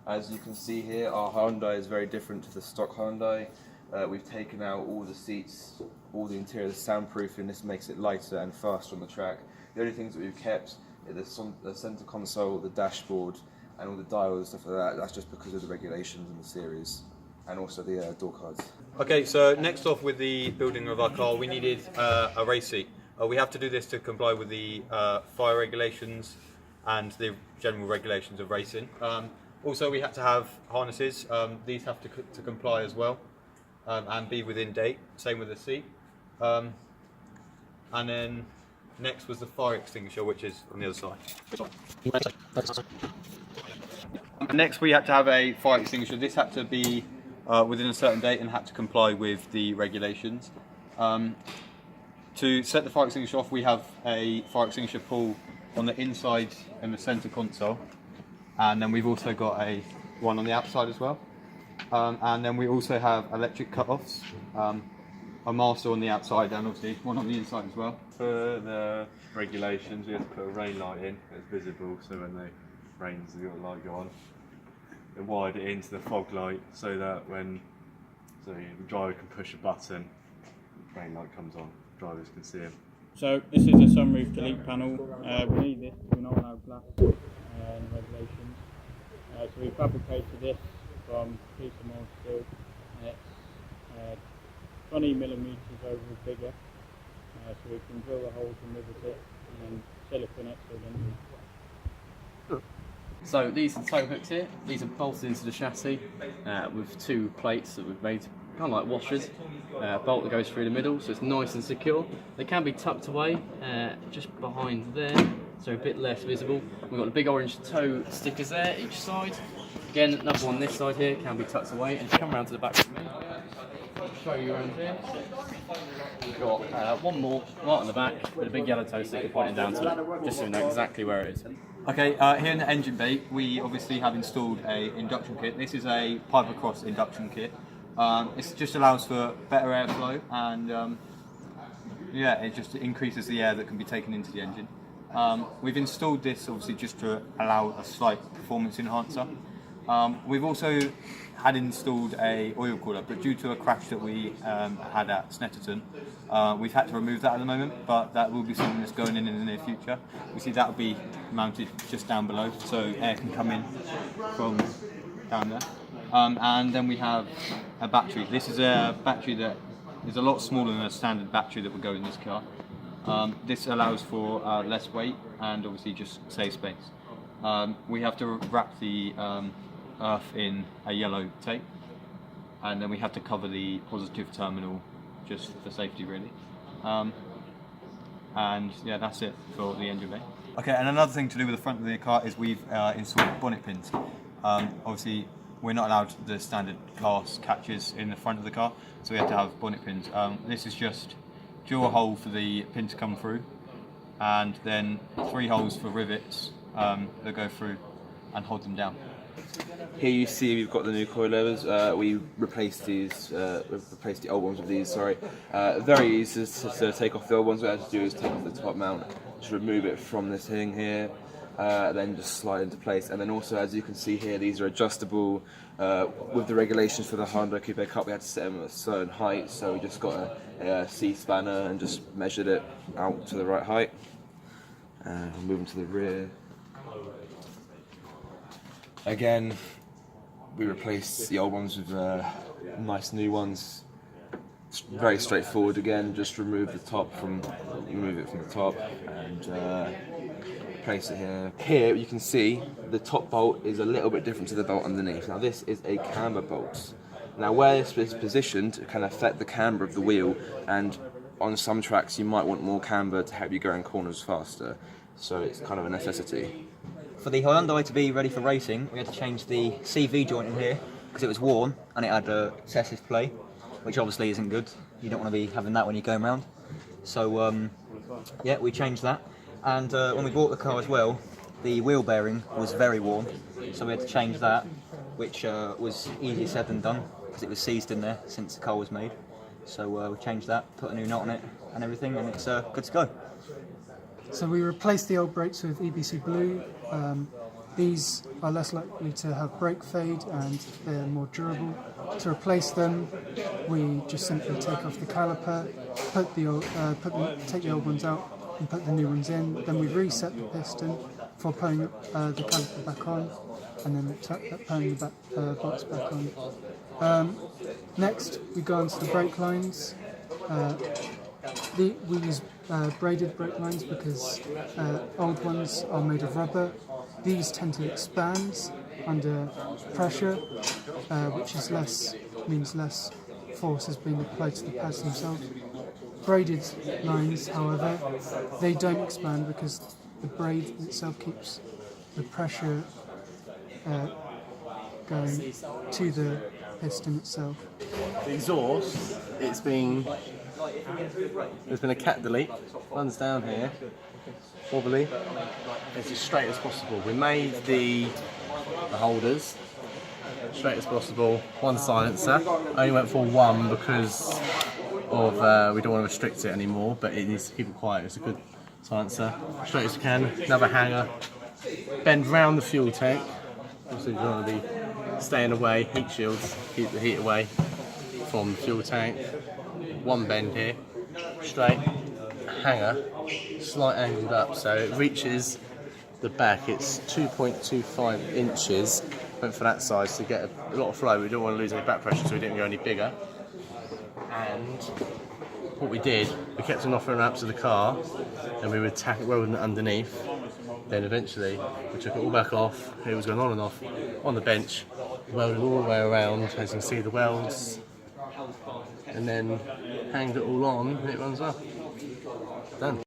As you can see here, our Hyundai is very different to the stock Hyundai. We've taken out all the seats, all the interior, the soundproofing. This makes it lighter and faster on the track. The only things that we've kept are the center console, the dashboard, and all the dials and stuff like that. That's just because of the regulations in the series, and also the door cards. Okay, so next off with the building of our car, we needed a race seat. We have to do this to comply with the fire regulations and the general regulations of racing. Also, we had to have harnesses. These have to comply as well and be within date. Same with the seat. And then next was the fire extinguisher, which is on the other side. Next, we had to have a fire extinguisher. This had to be within a certain date and had to comply with the regulations. To set the fire extinguisher off, we have a fire extinguisher pull on the inside and the centre console, and then we've also got one on the outside as well. And then we also have electric cut-offs, a master on the outside and obviously one on the inside as well. For the regulations, we have to put a rain light in that's visible, so when it rains, the light go on. Then wired it into the fog light so that the driver can push a button, the rain light comes on, drivers can see him. So this is a sunroof delete panel. We need this, we're not allowed glass in regulations. So we fabricated this from a piece of more steel, and it's 20 millimetres over bigger, so we can drill the holes and rivet it and then silicone it so then So these are the tow hooks here. These are bolted into the chassis with two plates that we've made, kind of like washers. A bolt that goes through the middle, so it's nice and secure. They can be tucked away just behind there, so a bit less visible. We've got the big orange tow stickers there each side. Again, another one this side here can be tucked away. And if you come around to the back of me, I'll show you around here. We've got one more right on the back with a big yellow tow sticker pointing down to it, just so we know exactly where it is. Okay, here in the engine bay, we obviously have installed a induction kit. This is a Piper Cross induction kit. It just allows for better airflow and yeah, it just increases the air that can be taken into the engine. We've installed this obviously just to allow a slight performance enhancer. We've also had installed a oil cooler, but due to a crash that we had at Snetterton, we've had to remove that at the moment, but that will be something that's going in the near future. We see that will be mounted just down below, so air can come in from down there. And then we have a battery. This is a battery that is a lot smaller than a standard battery that would go in this car. This allows for less weight and obviously just save space. We have to wrap the earth in a yellow tape, and then we have to cover the positive terminal just for safety really. And yeah, that's it for the engine bay. Okay, and another thing to do with the front of the car is we've installed bonnet pins. Obviously we're not allowed the standard cast catches in the front of the car, so we have to have bonnet pins. This is just drill a hole for the pin to come through, and then 3 holes for rivets that go through and hold them down. Here you see we've got the new coilovers. We replaced these, replaced the old ones with these. Sorry, very easy to take off the old ones. What I had to do is take off the top mount, just remove it from this thing here, then just slide into place. And then also, as you can see here, these are adjustable. With the regulations for the Hyundai Coupe Cup, we had to set them at a certain height, so we just got a C-spanner and just measured it out to the right height. Moving to the rear. Again, we replaced the old ones with nice new ones. It's very straightforward again, just remove it from the top and place it here. Here you can see the top bolt is a little bit different to the bolt underneath. Now this is a camber bolt. Now where this is positioned can affect the camber of the wheel, and on some tracks you might want more camber to help you go in corners faster. So it's kind of a necessity. For the Hyundai to be ready for racing, we had to change the CV joint in here because it was worn and it had excessive play, which obviously isn't good. You don't want to be having that when you're going around. So yeah, we changed that. And when we bought the car as well, the wheel bearing was very worn, so we had to change that, which was easier said than done because it was seized in there since the car was made. So we changed that, put a new nut on it and everything, and it's good to go. So we replaced the old brakes with EBC Blue. These are less likely to have brake fade and they're more durable. To replace them, we just simply take off the caliper, take the old ones out and put the new ones in. Then we reset the piston for putting the caliper back on, and then putting the bolts back on. Next, we go on to the brake lines. We use braided brake lines because old ones are made of rubber. These tend to expand under pressure, which means less force is being applied to the pads themselves. Braided lines, however, they don't expand because the braid itself keeps the pressure going to the piston itself. The exhaust, there's been a cat delete, runs down here, wobbly, it's as straight as possible. We made the holders straight as possible, one silencer. I only went for one because of we don't want to restrict it anymore, but it needs to keep it quiet. It's a good silencer, straight as you can. Another hanger, bend round the fuel tank. Obviously you don't want to be staying away, heat shields, keep the heat away from the fuel tank. One bend here, straight, hanger, slight angled up so it reaches the back. It's 2.25 inches, went for that size to get a lot of flow. We don't want to lose any back pressure so we didn't go any bigger. And what we did, we kept on offering up to the car and we would tack it welding it underneath. Then eventually we took it all back off, it was going on and off on the bench, welded all the way around, as you can see the welds, and then hanged it all on and it runs up. Done.